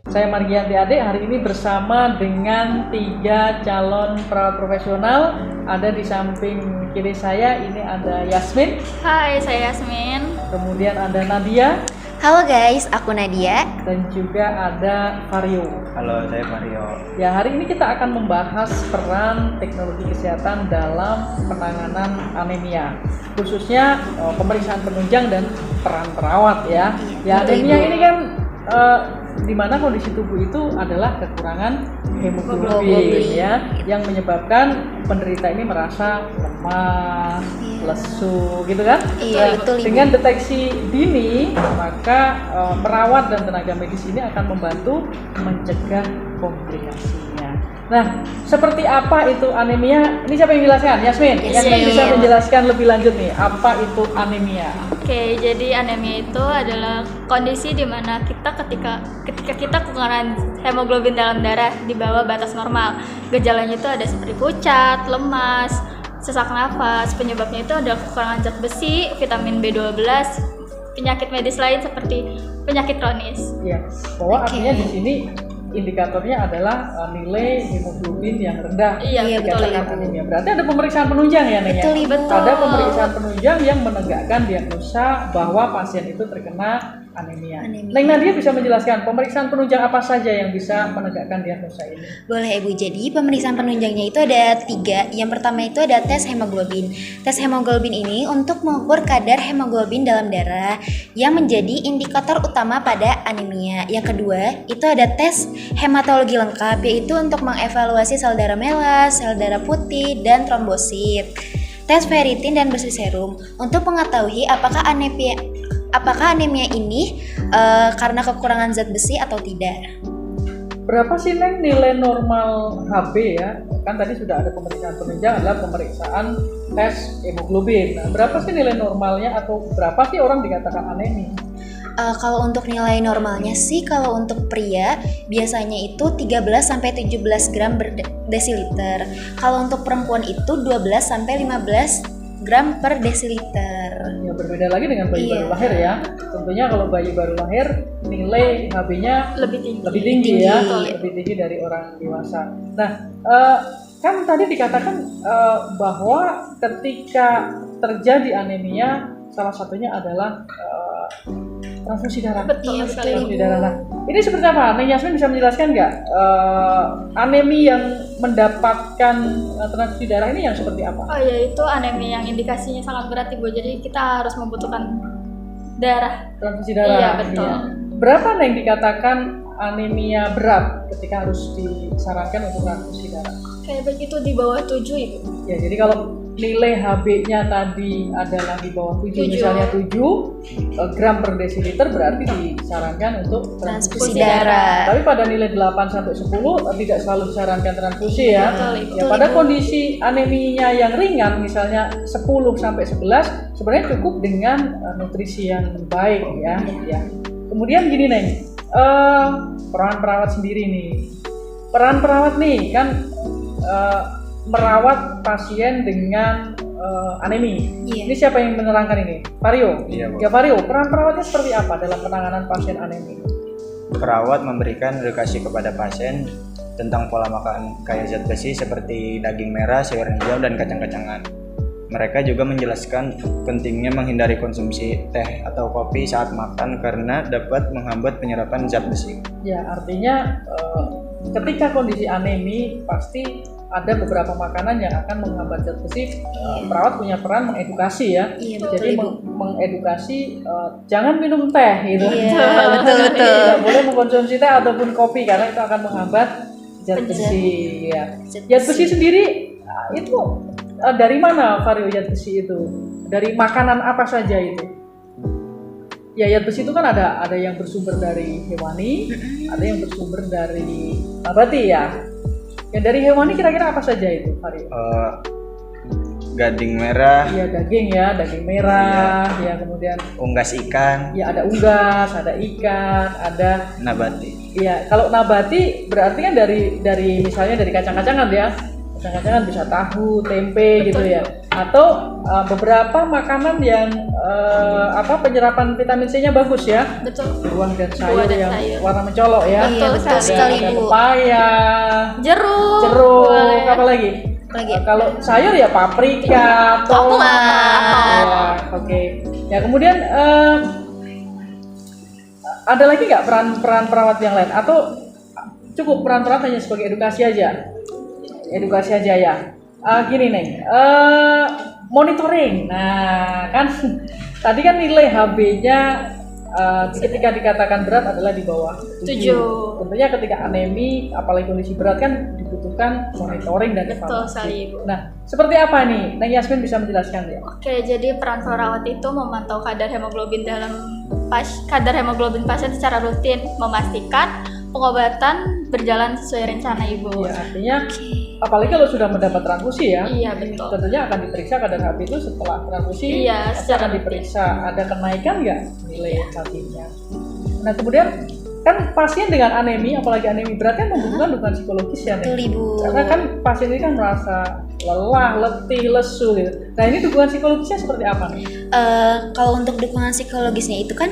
Saya Margianti Ade, hari ini bersama dengan 3 calon perawat profesional. Ada di samping kiri saya, ini ada Yasmin. Hai, saya Yasmin. Kemudian ada Nadia. Halo guys, aku Nadia. Dan juga ada Vario. Halo, saya Mario. Ya, hari ini kita akan membahas peran teknologi kesehatan dalam penanganan anemia, khususnya pemeriksaan penunjang dan peran perawat ya. Ya, anemia ini kan di mana kondisi tubuh itu adalah kekurangan hemoglobin ya, yang menyebabkan penderita ini merasa lemah, lesu, gitu kan? Iya, betul. Dengan deteksi dini, maka perawat dan tenaga medis ini akan membantu mencegah komplikasinya. Nah, seperti apa itu anemia? Ini siapa yang menjelaskan? Yasmin. Yasmin bisa menjelaskan lebih lanjut nih, apa itu anemia? Oke, jadi anemia itu adalah kondisi di mana ketika kita kekurangan hemoglobin dalam darah di bawah batas normal. Gejalanya itu ada seperti pucat, lemas, sesak nafas. Penyebabnya itu adalah kekurangan zat besi, vitamin B12, penyakit medis lain seperti penyakit kronis. Ya, bahwa artinya di sini indikatornya adalah nilai hemoglobin yang rendah. Iya, betul. Anemia. Berarti ada pemeriksaan penunjang ya, Neng? Betul. Ada pemeriksaan penunjang yang menegakkan diagnosa bahwa pasien itu terkena anemia. Neng Nadia bisa menjelaskan pemeriksaan penunjang apa saja yang bisa menegakkan diagnosa ini? Boleh Ibu, jadi pemeriksaan penunjangnya itu ada 3. Yang pertama itu ada tes hemoglobin. Tes hemoglobin ini untuk mengukur kadar hemoglobin dalam darah yang menjadi indikator utama pada anemia. Yang kedua itu ada tes hematologi lengkap, yaitu untuk mengevaluasi sel darah merah, sel darah putih, dan trombosit. Tes ferritin dan bersih serum untuk mengetahui apakah anemia ini karena kekurangan zat besi atau tidak. Berapa sih, Neng, nilai normal HB ya? Kan tadi sudah ada pemeriksaan penunjang adalah pemeriksaan tes hemoglobin. Nah, berapa sih nilai normalnya atau berapa sih orang dikatakan anemia? Kalau untuk nilai normalnya sih, kalau untuk pria biasanya itu 13-17 gram per desiliter. Kalau untuk perempuan itu 12-15 gram per desiliter. Ya, berbeda lagi dengan bayi baru lahir ya. Tentunya kalau bayi baru lahir nilai HB-nya Lebih tinggi ya, betul. lebih tinggi dari orang dewasa. Nah, kan tadi dikatakan bahwa ketika terjadi anemia salah satunya adalah transfusi darah. Betul sekali. Transfusi darah. Nah, ini seperti apa? Neng Yasmin bisa menjelaskan nggak anemia yang mendapatkan transfusi darah ini yang seperti apa? Oh ya, itu anemia yang indikasinya sangat berat Ibu. Jadi kita harus membutuhkan darah. Transfusi darah. Iya, betul. Iya. Berapa yang dikatakan anemia berat ketika harus disarankan untuk transfusi darah? Kayak begitu di bawah 7 Ibu. Ya, jadi kalau nilai HB-nya tadi adalah di bawah 7, misalnya 7 gram per desiliter, berarti disarankan untuk transfusi darah. Tapi pada nilai 8 sampai 10 tidak selalu disarankan transfusi ya. Betul. Ya, pada kondisi aneminya yang ringan misalnya 10 sampai 11 sebenarnya cukup dengan nutrisi yang baik ya. Ya. Kemudian gini, Neng. Peran perawat sendiri nih. Peran perawat nih kan merawat pasien dengan anemia. Iya. Ini siapa yang menerangkan ini? Vario. Iya, Bu. Ya, Vario, peran perawatnya seperti apa dalam penanganan pasien anemia? Perawat memberikan edukasi kepada pasien tentang pola makan kaya zat besi seperti daging merah, sayur hijau, dan kacang-kacangan. Mereka juga menjelaskan pentingnya menghindari konsumsi teh atau kopi saat makan karena dapat menghambat penyerapan zat besi. Ya, artinya ketika kondisi anemia pasti ada beberapa makanan yang akan menghambat zat besi. Perawat punya peran mengedukasi ya. Iya, betul, Jadi Ibu. mengedukasi jangan minum teh gitu. Iya, betul. Tidak boleh mengkonsumsi teh ataupun kopi karena itu akan menghambat zat besi ya. Zat besi sendiri itu dari mana, Vario, zat besi itu? Dari makanan apa saja itu? Ya, zat besi itu kan ada yang bersumber dari hewani, ada yang bersumber dari nabati ya. Yang dari hewani kira-kira apa saja itu, Vario? Gading merah, Ya, daging merah, ya, kemudian unggas ikan, ya ada unggas, ada ikan, ada nabati. ya. Kalau nabati berarti kan dari misalnya dari kacang-kacangan ya. Kacang-kacangan bisa tahu, tempe gitu ya. atau beberapa makanan yang penyerapan vitamin C-nya bagus ya. Betul. Buah dan sayur Buah dan yang sayur. warna mencolok ya. Iya, betul Ada sekali, Bu. pepaya, Jeruk. jeruk, apa lagi? Lagi. Kalau sayur ya paprika, tomat. Ya, oke. Ya kemudian ada lagi nggak peran perawat yang lain atau cukup peran perawat hanya sebagai edukasi aja? Edukasi aja ya. Gini Neng, monitoring. Nah kan tadi kan nilai HB-nya ketika dikatakan berat adalah di bawah 7. 7. Tentunya ketika anemi, apalagi kondisi berat kan dibutuhkan monitoring dan Betul evaluasi. sekali, Ibu. Nah, seperti apa nih? Neng Yasmin bisa menjelaskan ya? Oke, jadi peran perawat itu memantau kadar hemoglobin pasien secara rutin, memastikan pengobatan berjalan sesuai rencana, Ibu. Ya, artinya apalagi kalau sudah mendapat transfusi ya. Iya, betul. Tentunya akan diperiksa kadar HB itu setelah transfusi. Iya, pasti secara akan rutin. diperiksa ada kenaikan nggak nilai HB-nya. Nah, kemudian kan pasien dengan anemi, apalagi anemi berat kan membutuhkan dukungan psikologis ya, Neng? Betul, Ibu. Karena kan pasien ini kan merasa lelah, letih, lesu gitu. Nah, ini dukungan psikologisnya seperti apa nih? Kalau untuk dukungan psikologisnya itu kan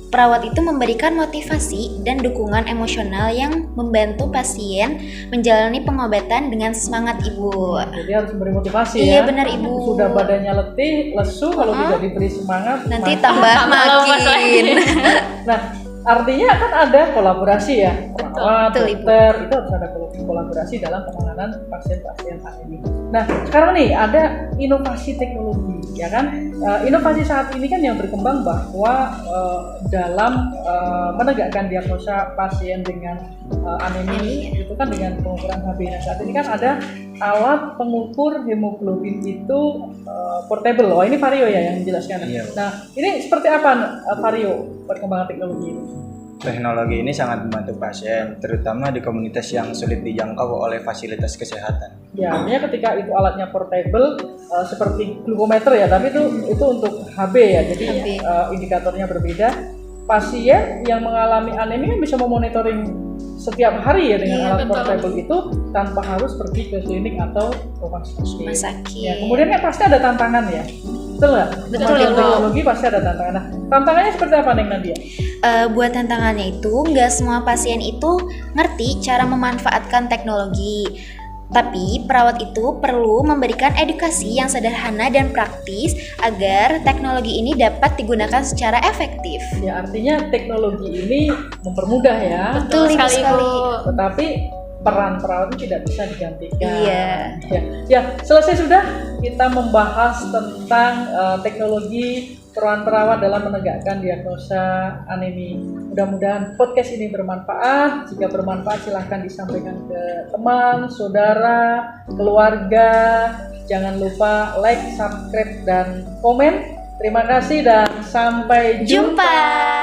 perawat itu memberikan motivasi dan dukungan emosional yang membantu pasien menjalani pengobatan dengan semangat, Ibu. Jadi harus memberi motivasi Iya, ya. benar, Ibu. Sudah badannya letih, lesu, kalau tidak diberi semangat Nanti makin- tambah lemas lagi. makin. Nah, artinya kan ada kolaborasi ya, perawat, Betul, Ibu. dokter, itu harus ada kolaborasi dalam penanganan pasien-pasien anemi. Nah, sekarang nih ada inovasi teknologi, ya kan? Inovasi saat ini kan yang berkembang bahwa dalam menegakkan diagnosa pasien dengan anemi itu kan dengan pengukuran HB. Nah, saat ini kan ada alat pengukur hemoglobin itu portable. Oh, ini Vario ya yang menjelaskan. Iya. Nah, ini seperti apa Vario perkembangan teknologi ini? Teknologi ini sangat membantu pasien, terutama di komunitas yang sulit dijangkau oleh fasilitas kesehatan. Ya, artinya ketika itu alatnya portable seperti glukometer ya, tapi itu untuk HB ya, jadi HB. Indikatornya berbeda. Pasien yang mengalami anemi kan bisa memonitoring setiap hari ya dengan Iya, alat betul. portable itu tanpa harus pergi ke klinik atau rumah sakit. Rumah sakit. Ya, kemudian kan pasti ada tantangan ya, betul nggak? Betul, Kemajuan Ibu. teknologi pasti ada tantangan. Nah, tantangannya seperti apa Neng Nadia? Buat tantangannya itu, nggak semua pasien itu ngerti cara memanfaatkan teknologi. Tapi perawat itu perlu memberikan edukasi yang sederhana dan praktis agar teknologi ini dapat digunakan secara efektif. Ya, artinya teknologi ini mempermudah ya. Betul, Ibu, sekali, sekali. Bu. Tetapi peran perawat itu tidak bisa digantikan. Iya. Ya, selesai sudah kita membahas tentang teknologi peran perawat dalam menegakkan diagnosa anemi. Mudah-mudahan podcast ini bermanfaat. Jika bermanfaat silahkan disampaikan ke teman, saudara, keluarga. Jangan lupa like, subscribe, dan komen. Terima kasih dan sampai jumpa. Jumpa.